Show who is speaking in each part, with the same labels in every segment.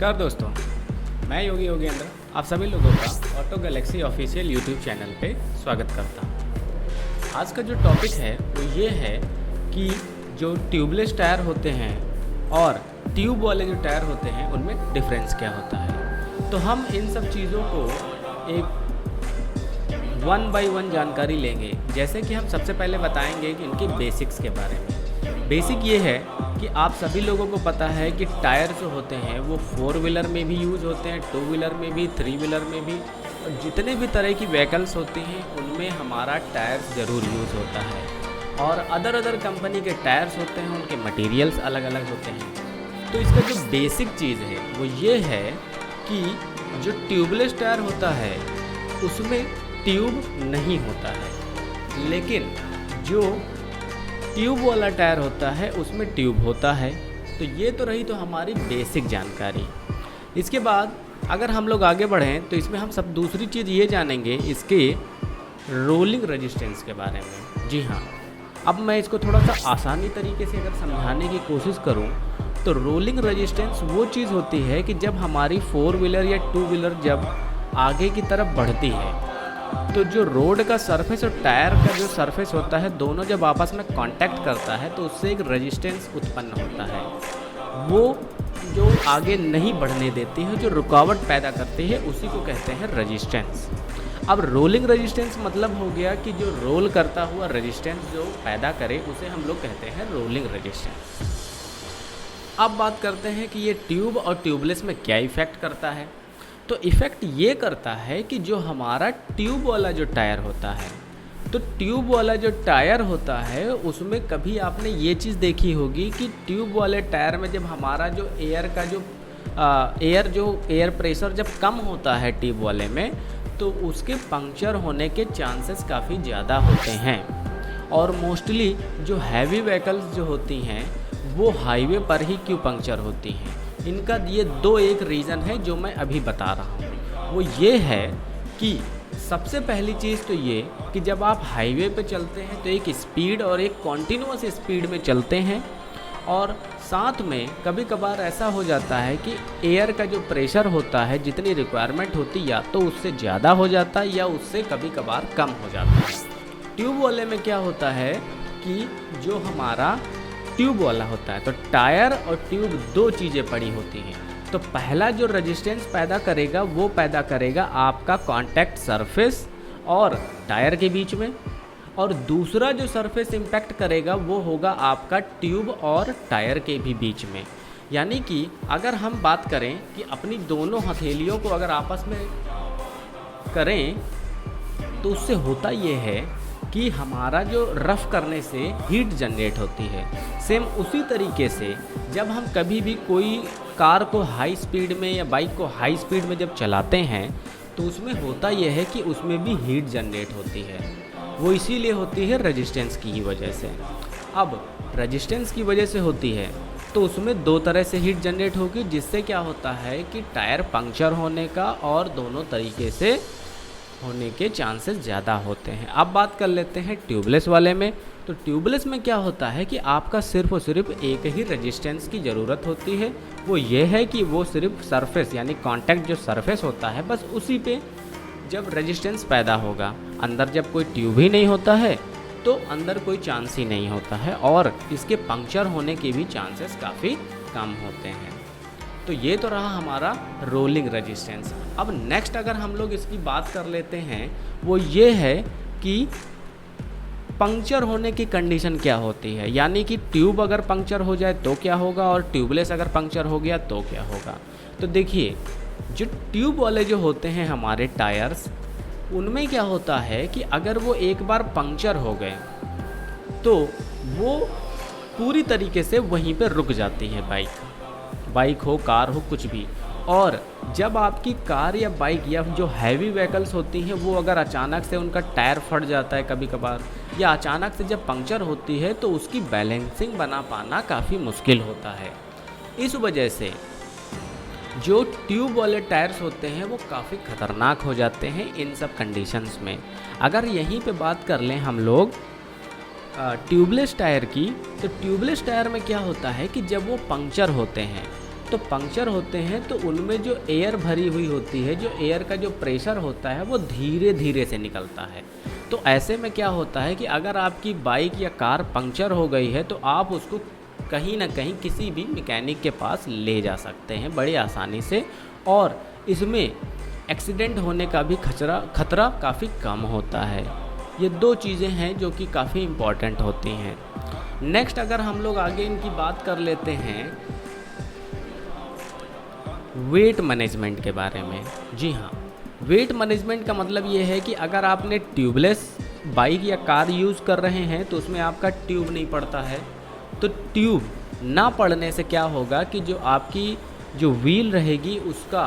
Speaker 1: नमस्कार दोस्तों, मैं योगी योगेंद्र आप सभी लोगों का auto Galaxy official YouTube channel पे स्वागत करता हूँ। आज का जो टॉपिक है वो ये है कि जो ट्यूबलेस टायर होते हैं और ट्यूब वाले जो टायर होते हैं उनमें डिफरेंस क्या होता है। तो हम इन सब चीज़ों को एक 1 बाय 1 जानकारी लेंगे। जैसे कि हम सबसे पहले बताएंगे कि इनकी बेसिक्स के बारे में। बेसिक ये है कि आप सभी लोगों को पता है कि टायर जो होते हैं वो 4 व्हीलर में भी यूज़ होते हैं, 2 व्हीलर में भी, 3 व्हीलर में भी, और जितने भी तरह की व्हीकल्स होती हैं उनमें हमारा टायर ज़रूर यूज़ होता है। और अदर कंपनी के टायर्स होते हैं, उनके मटेरियल्स अलग अलग होते हैं। तो इसका जो बेसिक चीज़ है वो ये है कि जो ट्यूबलेस टायर होता है उसमें ट्यूब नहीं होता है, लेकिन जो ट्यूब वाला टायर होता है उसमें ट्यूब होता है। तो ये तो रही तो हमारी बेसिक जानकारी। इसके बाद अगर हम लोग आगे बढ़ें तो इसमें हम सब दूसरी चीज़ ये जानेंगे इसके रोलिंग रेजिस्टेंस के बारे में। जी हाँ, अब मैं इसको थोड़ा सा आसानी तरीके से अगर समझाने की कोशिश करूँ तो रोलिंग रेजिस्टेंस वो चीज़ होती है कि जब हमारी 4 व्हीलर या 2 व्हीलर जब आगे की तरफ बढ़ती है तो जो रोड का सरफेस और टायर का जो सरफेस होता है दोनों जब आपस में कांटेक्ट करता है तो उससे एक रेजिस्टेंस उत्पन्न होता है। वो जो आगे नहीं बढ़ने देती है, जो रुकावट पैदा करती है, उसी को कहते हैं रेजिस्टेंस। अब रोलिंग रेजिस्टेंस मतलब हो गया कि जो रोल करता हुआ रेजिस्टेंस जो पैदा करे उसे हम लोग कहते हैं रोलिंग रेजिस्टेंस। अब बात करते हैं कि ये ट्यूब और ट्यूबलेस में क्या इफ़ेक्ट करता है। तो इफ़ेक्ट ये करता है कि जो हमारा ट्यूब वाला जो टायर होता है, तो ट्यूब वाला जो टायर होता है उसमें कभी आपने ये चीज़ देखी होगी कि ट्यूब वाले टायर में जब हमारा जो एयर का जो एयर प्रेशर जब कम होता है ट्यूब वाले में, तो उसके पंक्चर होने के चांसेस काफ़ी ज़्यादा होते हैं। और मोस्टली जो हैवी व्हीकल्स जो होती हैं वो हाईवे पर ही क्यों पंक्चर होती हैं, इनका ये एक रीज़न है जो मैं अभी बता रहा हूँ। वो ये है कि सबसे पहली चीज़ तो ये कि जब आप हाईवे पे चलते हैं तो एक स्पीड और एक कॉन्टिन्यूअस स्पीड में चलते हैं, और साथ में कभी कभार ऐसा हो जाता है कि एयर का जो प्रेशर होता है जितनी रिक्वायरमेंट होती या तो उससे ज़्यादा हो जाता है या उससे कभी कभार कम हो जाता है। ट्यूब वाले में क्या होता है कि जो हमारा ट्यूब वाला होता है तो टायर और ट्यूब दो चीज़ें पड़ी होती हैं। तो पहला जो रेजिस्टेंस पैदा करेगा वो पैदा करेगा आपका कांटेक्ट सरफेस और टायर के बीच में, और दूसरा जो सरफेस इम्पैक्ट करेगा वो होगा आपका ट्यूब और टायर के भी बीच में। यानी कि अगर हम बात करें कि अपनी दोनों हथेलियों को अगर आपस में करें तो उससे होता ये है कि हमारा जो रफ़ करने से हीट जनरेट होती है। सेम उसी तरीके से जब हम कभी भी कोई कार को हाई स्पीड में या बाइक को हाई स्पीड में जब चलाते हैं तो उसमें होता यह है कि उसमें भी हीट जनरेट होती है। वो इसीलिए होती है रेजिस्टेंस की ही वजह से। अब रेजिस्टेंस की वजह से होती है तो उसमें दो तरह से हीट जनरेट होगी, जिससे क्या होता है कि टायर पंक्चर होने का और दोनों तरीके से होने के चांसेस ज़्यादा होते हैं। अब बात कर लेते हैं ट्यूबलेस वाले में। तो ट्यूबलेस में क्या होता है कि आपका सिर्फ और सिर्फ एक ही रेजिस्टेंस की ज़रूरत होती है। वो ये है कि वो सिर्फ सरफेस यानी कांटेक्ट जो सरफेस होता है बस उसी पे जब रेजिस्टेंस पैदा होगा। अंदर जब कोई ट्यूब ही नहीं होता है तो अंदर कोई चांस ही नहीं होता है और इसके पंक्चर होने के भी चांसेस काफ़ी कम होते हैं। तो ये तो रहा हमारा रोलिंग रेजिस्टेंस। अब नेक्स्ट अगर हम लोग इसकी बात कर लेते हैं वो ये है कि पंक्चर होने की कंडीशन क्या होती है, यानी कि ट्यूब अगर पंक्चर हो जाए तो क्या होगा और ट्यूबलेस अगर पंक्चर हो गया तो क्या होगा। तो देखिए, जो ट्यूब वाले जो होते हैं हमारे टायर्स, उनमें क्या होता है कि अगर वो एक बार पंक्चर हो गए तो वो पूरी तरीके से वहीं पे रुक जाती है बाइक हो, कार हो, कुछ भी। और जब आपकी कार या बाइक या जो हैवी व्हीकल्स होती हैं वो अगर अचानक से उनका टायर फट जाता है कभी कभार, या अचानक से जब पंक्चर होती है तो उसकी बैलेंसिंग बना पाना काफ़ी मुश्किल होता है। इस वजह से जो ट्यूब वाले टायर्स होते हैं वो काफ़ी ख़तरनाक हो जाते हैं इन सब कंडीशंस में। अगर यहीं पे बात कर लें हम लोग ट्यूबलेस टायर की, तो ट्यूबलेस टायर में क्या होता है कि जब वो पंक्चर होते हैं तो पंक्चर होते हैं तो उनमें जो एयर भरी हुई होती है, जो एयर का जो प्रेशर होता है वो धीरे धीरे से निकलता है। तो ऐसे में क्या होता है कि अगर आपकी बाइक या कार पंक्चर हो गई है तो आप उसको कहीं ना कहीं किसी भी मैकेनिक के पास ले जा सकते हैं बड़ी आसानी से, और इसमें एक्सीडेंट होने का भी खतरा काफ़ी कम होता है। ये दो चीज़ें हैं जो कि काफ़ी इम्पॉर्टेंट होती हैं। नेक्स्ट अगर हम लोग आगे इनकी बात कर लेते हैं वेट मैनेजमेंट के बारे में। जी हाँ, वेट मैनेजमेंट का मतलब ये है कि अगर आपने ट्यूबलेस बाइक या कार यूज़ कर रहे हैं तो उसमें आपका ट्यूब नहीं पड़ता है, तो ट्यूब ना पड़ने से क्या होगा कि जो आपकी जो व्हील रहेगी उसका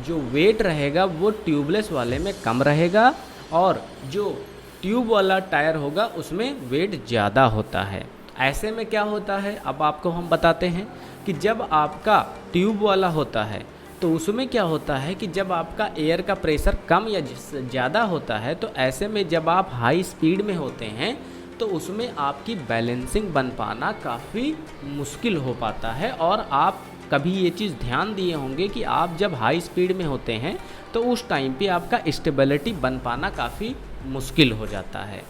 Speaker 1: जो वेट रहेगा वो ट्यूबलेस वाले में कम रहेगा, और जो ट्यूब वाला टायर होगा उसमें वेट ज़्यादा होता है। ऐसे में क्या होता है, अब आपको हम बताते हैं कि जब आपका ट्यूब वाला होता है तो उसमें क्या होता है कि जब आपका एयर का प्रेशर कम या ज़्यादा होता है तो ऐसे में जब आप हाई स्पीड में होते हैं तो उसमें आपकी बैलेंसिंग बन पाना काफ़ी मुश्किल हो पाता है। और आप कभी ये चीज़ ध्यान दिए होंगे कि आप जब हाई स्पीड में होते हैं तो उस टाइम पे आपका स्टेबिलिटी बन पाना काफ़ी मुश्किल हो जाता है।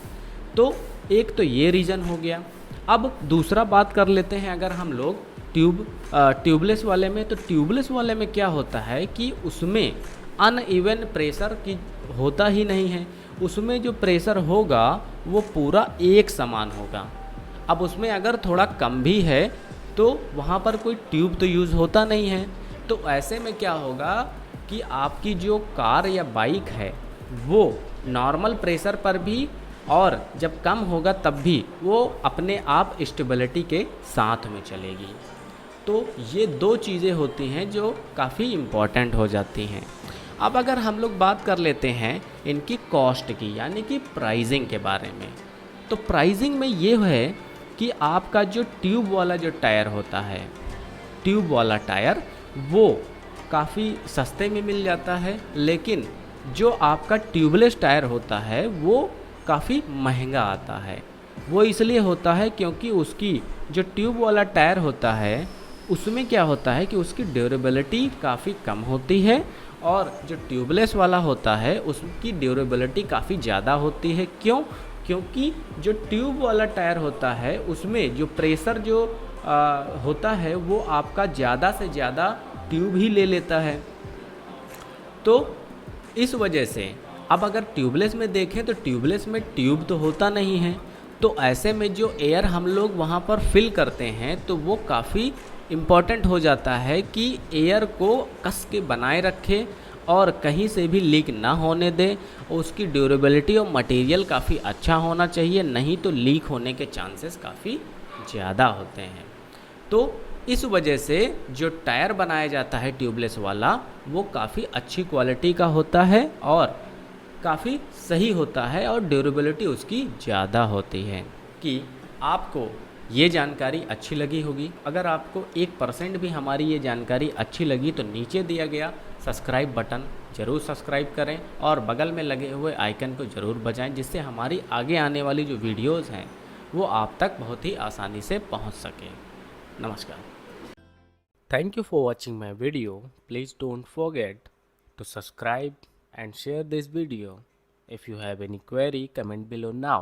Speaker 1: तो एक तो ये रीज़न हो गया। अब दूसरा बात कर लेते हैं अगर हम लोग ट्यूबलेस वाले में, तो ट्यूबलेस वाले में क्या होता है कि उसमें अनइवन प्रेशर की होता ही नहीं है। उसमें जो प्रेशर होगा वो पूरा एक समान होगा। अब उसमें अगर थोड़ा कम भी है तो वहाँ पर कोई ट्यूब तो यूज़ होता नहीं है। तो ऐसे में क्या होगा कि आपकी जो कार या बाइक है वो नॉर्मल प्रेशर पर भी और जब कम होगा तब भी वो अपने आप स्टेबिलिटी के साथ में चलेगी। तो ये दो चीज़ें होती हैं जो काफ़ी इम्पॉर्टेंट हो जाती हैं। अब अगर हम लोग बात कर लेते हैं इनकी कॉस्ट की, यानी कि प्राइसिंग के बारे में, तो प्राइसिंग में ये है कि आपका जो ट्यूब वाला जो टायर होता है, ट्यूब वाला टायर वो काफ़ी सस्ते में मिल जाता है, लेकिन जो आपका ट्यूबलेस टायर होता है वो काफ़ी महंगा आता है। वो इसलिए होता है क्योंकि उसकी जो ट्यूब वाला टायर होता है उसमें क्या होता है कि उसकी ड्यूरेबिलिटी काफ़ी कम होती है, और जो ट्यूबलेस वाला होता है उसकी ड्यूरेबिलिटी काफ़ी ज़्यादा होती है। क्यों? क्योंकि जो ट्यूब वाला टायर होता है उसमें जो प्रेशर जो होता है वो आपका ज़्यादा से ज़्यादा ट्यूब ही ले लेता है। तो इस वजह से अब अगर ट्यूबलेस में देखें तो ट्यूबलेस में ट्यूब तो होता नहीं है, तो ऐसे में जो एयर हम लोग वहाँ पर फिल करते हैं तो वो काफ़ी इम्पॉर्टेंट हो जाता है कि एयर को कस के बनाए रखे और कहीं से भी लीक ना होने दे। उसकी ड्यूरेबिलिटी और मटेरियल काफ़ी अच्छा होना चाहिए, नहीं तो लीक होने के चांसेस काफ़ी ज़्यादा होते हैं। तो इस वजह से जो टायर बनाया जाता है ट्यूबलेस वाला वो काफ़ी अच्छी क्वालिटी का होता है और काफ़ी सही होता है, और ड्यूरेबिलिटी उसकी ज़्यादा होती है। कि आपको ये जानकारी अच्छी लगी होगी। अगर आपको 1% भी हमारी ये जानकारी अच्छी लगी तो नीचे दिया गया सब्सक्राइब बटन ज़रूर सब्सक्राइब करें और बगल में लगे हुए आइकन को ज़रूर बजाएं, जिससे हमारी आगे आने वाली जो वीडियोज़ हैं वो आप तक बहुत ही आसानी से पहुंच सकें। नमस्कार। Thank you for watching my video. Please don't forget to subscribe and share this video. If you have any query, comment below now.